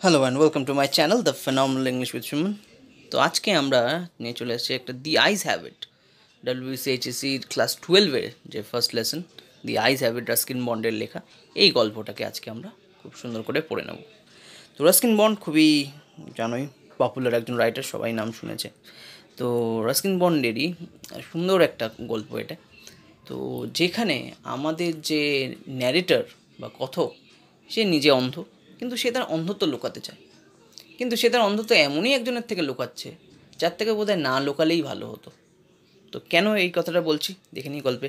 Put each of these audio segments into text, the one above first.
Hello and welcome to my channel the phenomenal English with Suman. তো আজকে আমরা নিয়ে চলে এসেছি একটা দি আইস হ্যাবিট, WBCHSC ক্লাস 12-এর যে ফার্স্ট লেসন দি আইস হ্যাবিট, রাস্কিন বন্ডের লেখা এই গল্পটাকে আজকে আমরা খুব সুন্দর করে পড়ে নেব। তো রাস্কিন বন্ড খুবই জানোই পপুলার একজন রাইটার, সবাই নাম শুনেছে। তো রাস্কিন বন্ডেরই সুন্দর একটা গল্প এটা। তো যেখানে আমাদের যে ন্যারেটর বা কথক, সে নিজে অন্ধ, কিন্তু সে তার অন্ধত্ব লুকাতে চায়। কিন্তু সে তার অন্ধত্ব এমনই একজনের থেকে লুকাচ্ছে যার থেকে বোধহয় না লুকালেই ভালো হতো। তো কেন এই কথাটা বলছি দেখে নিই গল্পে।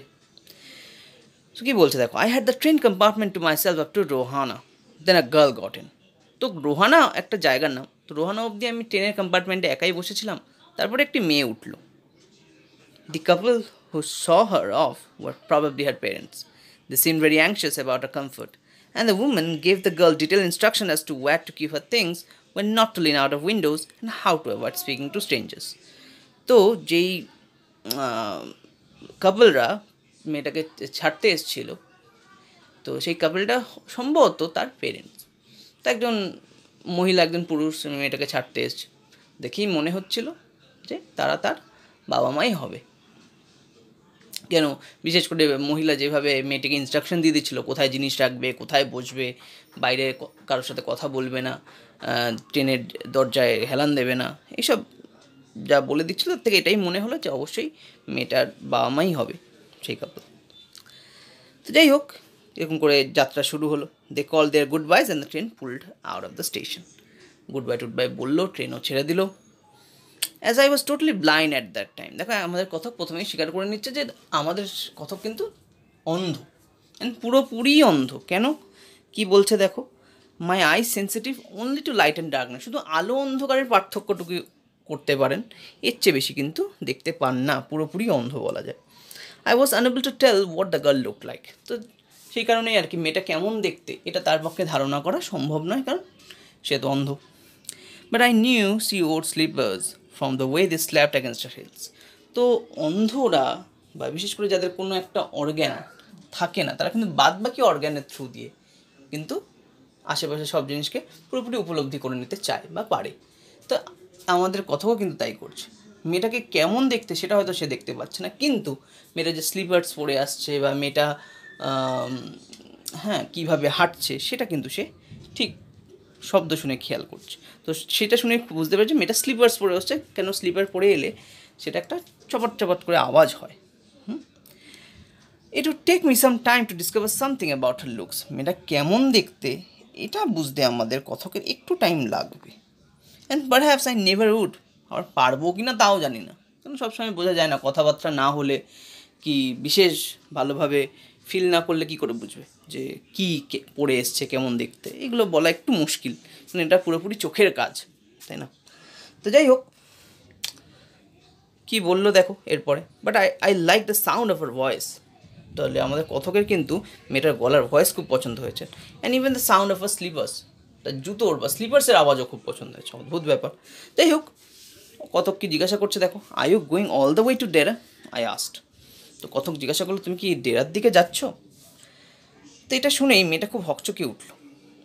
তো কী বলছে দেখো, I had the train compartment to myself up to Rohana, then a girl got in. তো রোহানা একটা জায়গার নাম। তো রোহানা অবধি আমি ট্রেনের কম্পার্টমেন্টে একাই বসেছিলাম, তারপরে একটি মেয়ে উঠলো। The couple who saw her off were probably her parents. They seemed very anxious about her comfort, and the woman gave the girl detailed instruction as to where to keep her things, when not to lean out of windows, and how to avoid speaking to strangers. তো যেই কাপলরা মেয়েটাকে ছাড়তে এসেছিল, তো সেই কাপলটা সম্ভবত তার parents. তো একজন মহিলা একজন পুরুষ মেয়েটাকে ছাড়তে এসছে, দেখেই মনে হচ্ছিল যে তারা তার বাবা মাই হবে। কেন, বিশেষ করে মহিলা যেভাবে মেয়েটিকে ইনস্ট্রাকশন দিয়ে দিচ্ছিল কোথায় জিনিস রাখবে, কোথায় বসবে, বাইরে কারোর সাথে কথা বলবে না, ট্রেনের দরজায় হেলান দেবে না, এইসব যা বলে দিচ্ছিল তার থেকে এটাই মনে হলো যে অবশ্যই মেয়েটার বাবা মাই হবে সেই কাপল। তো যাই হোক, এরকম করে যাত্রা শুরু হলো। They call their goodbyes and the train pulled out of the station. Goodbye টুড বাই বললো, ট্রেনও ছেড়ে দিল। As I was totally blind at that time. দেখো, আমাদের কথক প্রথমেই স্বীকার করে নিচ্ছে যে আমাদের কথক কিন্তু অন্ধ, অ্যান্ড পুরোপুরি অন্ধ। কেন, কি বলছে দেখো, my eye sensitive only to light and darkness. শুধু আলো অন্ধকারের পার্থক্যটুকু করতে পারেন, এর চেয়ে বেশি কিন্তু দেখতে পান না, পুরোপুরি অন্ধ বলা যায়। I was unable to tell what the girl look like. তো সেই কারণেই আর কি মেয়েটা কেমন দেখতে এটা তার পক্ষে ধারণা করা সম্ভব নয়, কারণ সে তো অন্ধ। But I knew she wore slippers from the way they slapped against her heels. তো অন্ধরা বা বিশেষ করে যাদের কোনো একটা অর্গ্যান থাকে না, তারা কিন্তু বাদ বাকি অর্গ্যানের থ্রু দিয়ে কিন্তু আশেপাশে সব জিনিসকে পুরোপুরি উপলব্ধি করে নিতে চায় বা পারে। তো আমাদের কথাও কিন্তু তাই করছে। মেয়েটাকে কেমন দেখতে সেটা হয়তো সে দেখতে পাচ্ছে না, কিন্তু মেয়েটা যে স্লিপার্স পরে আসছে বা মেয়েটা কীভাবে হাঁটছে সেটা কিন্তু সে ঠিক শব্দ শুনে খেয়াল করছে। তো সেটা শুনে বুঝতে পারছে মেয়েটা স্লিপার্স পরে আসছে, কেন স্লিপার পরে এলে সেটা একটা চপট চপট করে আওয়াজ হয়। It would take me some time to discover something about her looks. মেয়েটা কেমন দেখতে এটা বুঝতে আমাদের কথকের একটু টাইম লাগবে। And perhaps I never would. আবার পারবো কি না তাও জানি না, কারণ সবসময় বোঝা যায় না, কথাবার্তা না হলে কি বিশেষ ভালোভাবে ফিল না করলে কী করে বুঝবে যে কী পড়ে এসছে, কেমন দেখতে, এগুলো বলা একটু মুশকিল, কারণ এটা পুরোপুরি চোখের কাজ, তাই না? তো যাই হোক, কী বললো দেখো এরপরে, but I like the sound of her voice. তাহলে আমাদের কথকের কিন্তু মেয়েটার গলার ভয়েস খুব পছন্দ হয়েছে। And even the sound of her slippers, তার জুতোর বা স্লিপার্সের আওয়াজও খুব পছন্দ হয়েছে। অদ্ভুত ব্যাপার। যাই হোক, কথক কি জিজ্ঞাসা করছে দেখো, are you going all the way to Dehra, I asked. তো কথক জিজ্ঞাসা করলো, তুমি কি ডেরার দিকে যাচ্ছ? তো এটা শুনেই মেয়েটা খুব হকচকিয়ে উঠলো।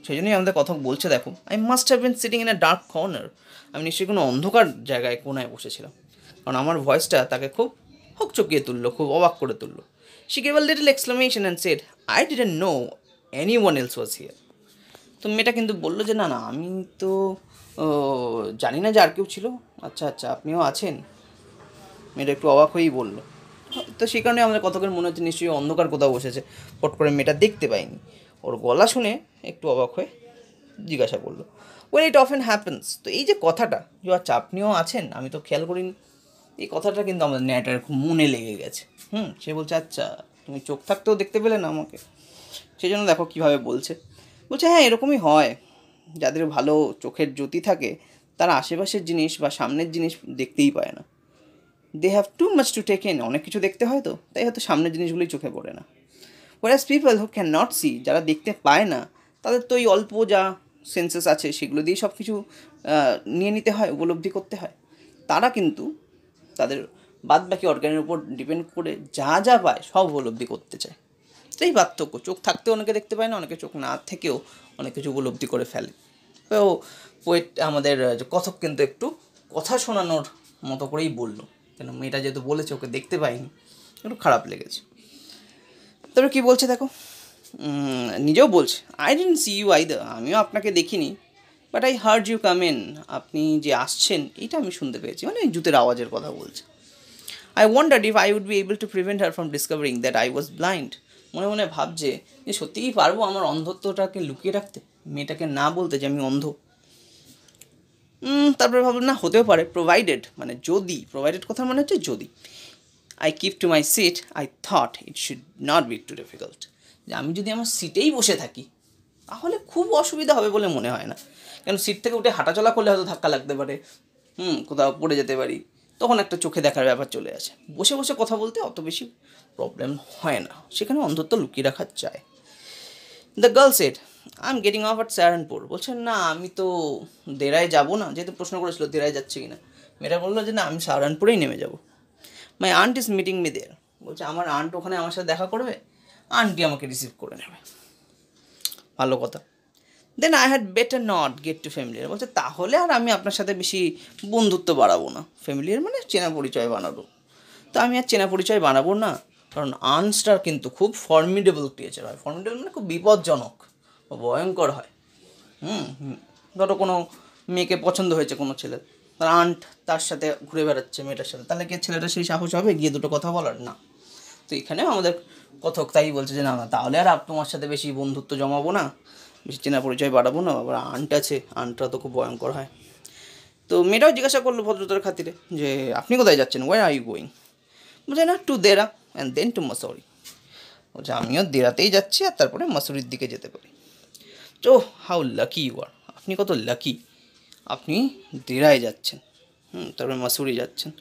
সেই জন্যই আমাদের কথক বলছে দেখো, I must have been sitting in a dark corner. আমি নিশ্চয়ই কোনো অন্ধকার জায়গায় কোনায় বসেছিলাম, কারণ আমার ভয়েসটা তাকে খুব হকচকিয়ে তুললো, খুব অবাক করে তুললো। She gave a little exclamation and said, I didn't know any one else was here. তো মেয়েটা কিন্তু বললো যে না না, আমি তো জানি না যে আর কেউ ছিল। আচ্ছা আচ্ছা, আপনিও আছেন? মেয়েটা একটু অবাক হয়েই বললো। তো সেই কারণে আমাদের কথকের মনে হচ্ছে নিশ্চয়ই অন্ধকার কোথাও বসেছে, পট করে মেয়েটা দেখতে পাইনি। ওর গলা শুনে একটু অবাক হয়ে জিজ্ঞাসা করলো, ওয়েল ইট অফেন হ্যাপেন্স। তো এই যে কথাটা, যে আচ্ছা আপনিও আছেন, আমি তো খেয়াল করিনি, এই কথাটা কিন্তু আমাদের ন্যাটার খুব মনে লেগে গেছে। সে বলছে, আচ্ছা তুমি চোখ থাকতেও দেখতে পেলে না আমাকে? সেই জন্য দেখো কীভাবে বলছে, হ্যাঁ এরকমই হয়, যাদের ভালো চোখের জ্যোতি থাকে তারা আশেপাশের জিনিস বা সামনের জিনিস দেখতেই পায় না। They have too much to take in, অনেক কিছু দেখতে হয়, তো তাই হয়তো সামনের জিনিসগুলোই চোখে পড়ে না। Whereas people who can not see, যারা দেখতে পায় না, তাদের তো ওই অল্প যা সেন্সেস আছে সেগুলো দিয়েই সব কিছু নিয়ে নিতে হয়, উপলব্ধি করতে হয়। তারা কিন্তু তাদের বাদ বাকি অর্গানের উপর ডিপেন্ড করে যা যা পায় সব উপলব্ধি করতে চায়। তো এই পার্থক্য, চোখ থাকতেও অনেকে দেখতে পায় না, অনেকে চোখ না থেকেও অনেক কিছু উপলব্ধি করে ফেলে। তো পোয়েট আমাদের যে কথক কিন্তু একটু কথা শোনানোর মতো করেই বললো, কেন মেয়েটা যেহেতু বলেছে ওকে দেখতে পাইনি, একটু খারাপ লেগেছে। তবে কী বলছে দেখো, নিজেও বলছে, I didn't see you either, আমিও আপনাকে দেখিনি, but I heard you come in, আপনি যে আসছেন এটা আমি শুনতে পেয়েছি, মানে জুতের আওয়াজের কথা বলছে। I wondered if I would be able to prevent her from discovering that I was blind, মনে মনে ভাবছে যে সত্যিই পারবো আমার অন্ধত্বটাকে লুকিয়ে রাখতে, মেয়েটাকে না বলতে যে আমি অন্ধ। তারপরে ভাবলাম না, হতেও পারে, প্রোভাইডেড, মানে যদি, প্রোভাইডেড কথা মানে হচ্ছে যদি, I keep to my seat, I thought it should not be too difficult, যে আমি যদি আমার সিটেই বসে থাকি তাহলে খুব অসুবিধা হবে বলে মনে হয় না, কেন সিট থেকে উঠে হাঁটাচলা করলে হয়তো ধাক্কা লাগতে পারে, কোথাও পড়ে যেতে পারি, তখন একটা চোখে দেখার ব্যাপার চলে আসে, বসে বসে কথা বলতে অত বেশি প্রবলেম হয় না, সেখানে অন্তত লুকিয়ে রাখা যায়। The girl said, I am getting of at Saharanpur, বলছেন না আমি তো দেরায় যাবো না, যেহেতু প্রশ্ন করেছিল দেরায় যাচ্ছে কি না, মেয়েটা বললো যে না আমি সাহারানপুরেই নেমে যাবো। My aunt is meeting me there, বলছে আমার আন্ট ওখানে আমার সাথে দেখা করবে, আন্টি আমাকে রিসিভ করে নেবে, ভালো কথা। Then I had better not get too familiar, বলছে তাহলে আর আমি আপনার সাথে বেশি বন্ধুত্ব বাড়াবো না, ফ্যামিলিয়ার মানে চেনা পরিচয় বানাবো, তো আমি আর চেনা পরিচয় বানাবো না, কারণ আর্নস্টার কিন্তু খুব ফর্মিডেবল ক্রিয়েচার হয়, ফর্মিডেবল মানে খুব বিপজ্জনক ও ভয়ঙ্কর হয়। ধরো কোনো মেয়েকে পছন্দ হয়েছে কোনো ছেলে, তার আন্ট তার সাথে ঘুরে বেড়াচ্ছে মেয়েটার সাথে, তাহলে কি ছেলেটা সেই সাহস হবে গিয়ে দুটো কথা বলার? না। তো এখানে আমাদের কথক তাই বলছে যে না না, তাহলে আর তোমার সাথে বেশি বন্ধুত্ব জমাবো না, বেশি চেনা পরিচয় বাড়াবো না, আবার আন্ট আছে, আন্টরা তো খুব ভয়ঙ্কর হয়। তো মেয়েটাও জিজ্ঞাসা করলো ভদ্রতার খাতিরে যে আপনি কোথায় যাচ্ছেন, ওয়ার আর ইউ গোয়িং? বলছে না, to Dehra and then to Mussoorie, বলছে আমিও দেরাতেই যাচ্ছি আর তারপরে মাসুরির দিকে যেতে পারি। তো হাউ লাকি ইউ আর, আপনি কত লাকি, আপনি দেরায় যাচ্ছেন, তারপরে মাসুরি যাচ্ছেন,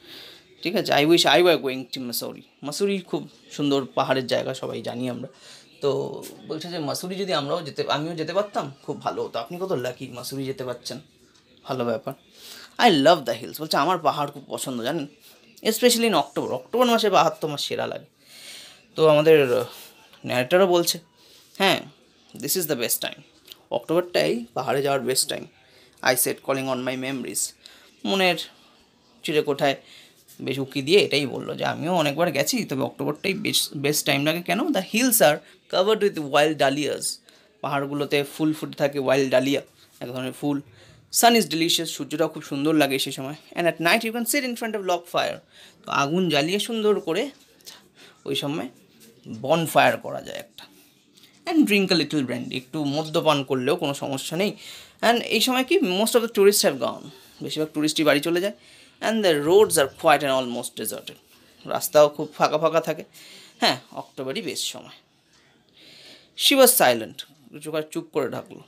ঠিক আছে। I wish I were going to Mussoorie, Mussoorie খুব সুন্দর পাহাড়ের জায়গা, সবাই জানি আমরা। তো বলছে যে মাসুরি যদি আমিও যেতে পারতাম খুব ভালো হতো, আপনি কত লাকি মাসুরি যেতে পারছেন, ভালো ব্যাপার। আই লাভ দ্য হিলস, বলছে আমার পাহাড় খুব পছন্দ জানেন, স্পেশালি ইন অক্টোবর, অক্টোবর মাসে পাহাড় তো আমার সেরা লাগে। তো আমাদের ন্যারেটারও বলছে হ্যাঁ, this is the best time, অক্টোবরটাই পাহাড়ে যাওয়ার best time. I set calling on my memories, মনের চিড়েকোঠায় বেশ উকি দিয়ে এটাই বললো যে আমিও অনেকবার গেছি, তবে অক্টোবরটাই বেস্ট টাইম লাগে। কেন? The hills are covered with wild dahlias, পাহাড়গুলোতে ফুল ফুটে থাকে, ওয়াইল্ড ডালিয়া এক ধরনের ফুল। সান ইজ ডিলিশিয়াস, সূর্যটাও খুব সুন্দর লাগে সেই সময়। And at night you can sit in front of log fire, তো আগুন জ্বালিয়ে সুন্দর করে ওই সময় বন ফায়ার করা যায় একটা। And drink a little brandy, একটু মদ্যপান করলেও কোনো সমস্যা নেই। অ্যান্ড এই সময় কি most of the tourist have gone, বেশিরভাগ টুরিস্টই বাড়ি চলে যায়। And the roads are quiet and almost deserted, রাস্তাও খুব ফাঁকা ফাঁকা থাকে। হ্যাঁ, অক্টোবরই বেস্ট সময়। শি ওয়াজ সাইলেন্ট, চুপ করে ঢাকলো।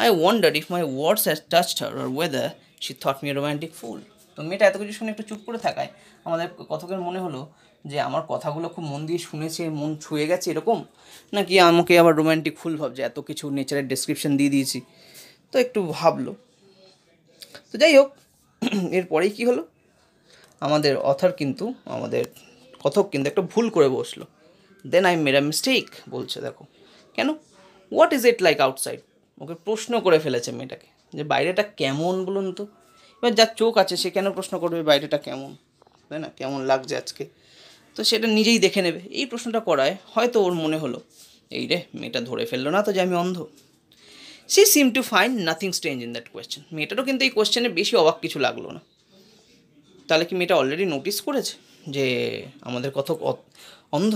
I wondered if my words has touched her or whether she thought me romantic fool, তো মেয়েটা এত কিছু শুনে একটু চুপ করে থাকায় আমাদের কথকের মনে হলো যে আমার কথাগুলো খুব মন দিয়ে শুনেছে, মন ছুঁয়ে গেছে এরকম, নাকি আমাকে আবার রোম্যান্টিক ফুল ভাবছে, এত কিছু নেচারের ডেসক্রিপশন দিয়ে দিয়েছি। তো একটু ভাবলো। তো যাই হোক, এরপরেই কী হলো, আমাদের অথার কিন্তু, আমাদের কথক কিন্তু একটা ভুল করে বসলো। Then I made a mistake, বলছে দেখো কেন, what is it like outside, ওকে প্রশ্ন করে ফেলেছে মেয়েটাকে যে বাইরেটা কেমন বলুন তো। এবার যার চোখ আছে সে কেন প্রশ্ন করবে বাইরেটা কেমন, তাই না, কেমন লাগছে আজকে, তো সেটা নিজেই দেখে নেবে। এই প্রশ্নটা করায় হয়তো ওর মনে হলো এই রে মেয়েটা ধরে ফেললো না তো যে আমি অন্ধ। She seem to find nothing strange in that question, মেয়েটারও কিন্তু এই কোয়েশ্চেনে বেশি অবাক কিছু লাগলো না। তাহলে কি মেয়েটা অলরেডি নোটিস করেছে যে আমাদের কথক অন্ধ?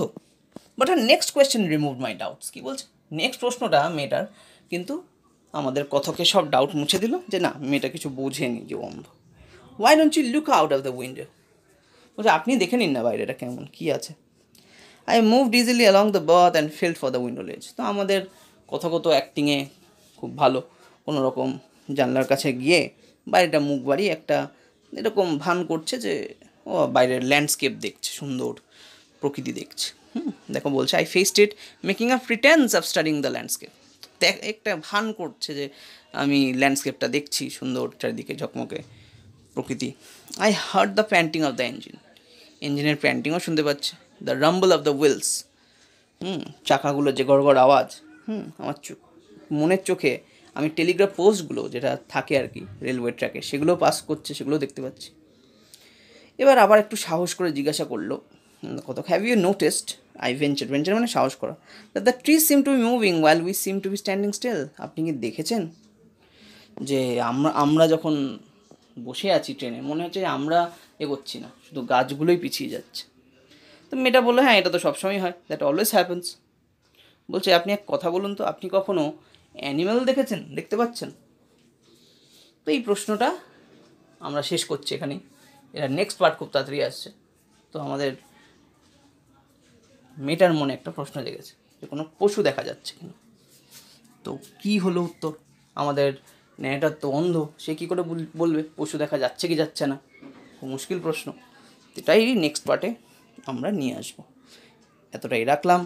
But her next question remove my doubts, কী বলছে নেক্সট প্রশ্নটা মেয়েটার কিন্তু আমাদের কথকে সব ডাউট মুছে দিল যে না, মেয়েটা কিছু বোঝেনি যে অন্ধ। Why don't you look out of the window, বলছে আপনি দেখে নিন না বাইরেটা কেমন কী আছে। I moved easily along the berth and felt for the window ledge, তো আমাদের কথগত অ্যাক্টিংয়ে খুব ভালো, কোনো রকম জানলার কাছে গিয়ে বাইরেটা মুখ বাড়িয়ে একটা এরকম ভান করছে যে ও বাইরের ল্যান্ডস্কেপ দেখছে, সুন্দর প্রকৃতি দেখছে। দেখো বলছে I faced it making a pretence of studying the landscape, একটা ভান করছে যে আমি ল্যান্ডস্কেপটা দেখছি, সুন্দর চারিদিকে ঝকমকে প্রকৃতি। I heard the panting of the ইঞ্জিনের প্যান্টিংও শুনতে পাচ্ছে, the rumble of the wheels, চাকাগুলোর যে গড়গড় আওয়াজ, আমার মনের চোখে আমি টেলিগ্রাফ পোস্টগুলো যেটা থাকে আর কি রেলওয়ে ট্র্যাকে সেগুলো পাস করছে, সেগুলো দেখতে পাচ্ছি। এবার আবার একটু সাহস করে জিজ্ঞাসা করলো, কত have you noticed, I venture মানে সাহস করা, that the tree seem to be moving while we seem to be standing still. আপনি কি দেখেছেন যে আমরা যখন বসে আছি ট্রেনে মনে হচ্ছে যে আমরা এগোচ্ছি না, শুধু গাছগুলোই পিছিয়ে যাচ্ছে। তো মেয়েটা বললো, হ্যাঁ এটা তো সবসময় হয়, দ্যাট অলওয়েজ হ্যাপেন্স। বলছে আপনি এক কথা বলুন তো, আপনি কখনো অ্যানিম্যাল দেখেছেন, দেখতে পাচ্ছেন? তো এই প্রশ্নটা আমরা শেষ করছি এখানেই। এর নেক্সট পার্ট খুব তাড়াতাড়ি আসছে। তো আমাদের মেয়েটার মনে একটা প্রশ্ন জেগেছে যে কোনো পশু দেখা যাচ্ছে কিনা। তো কী হলো উত্তর? আমাদের মেয়েটার তো অন্ধ, সে কী করে বলবে পশু দেখা যাচ্ছে কি যাচ্ছে না? খুব মুশকিল প্রশ্ন। এটাই নেক্সট পার্টে আমরা নিয়ে আসবো। এতটাই রাখলাম,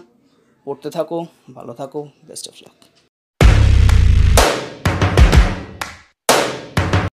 পড়তে থাকো, ভালো থাকো, বেস্ট অফ লাক।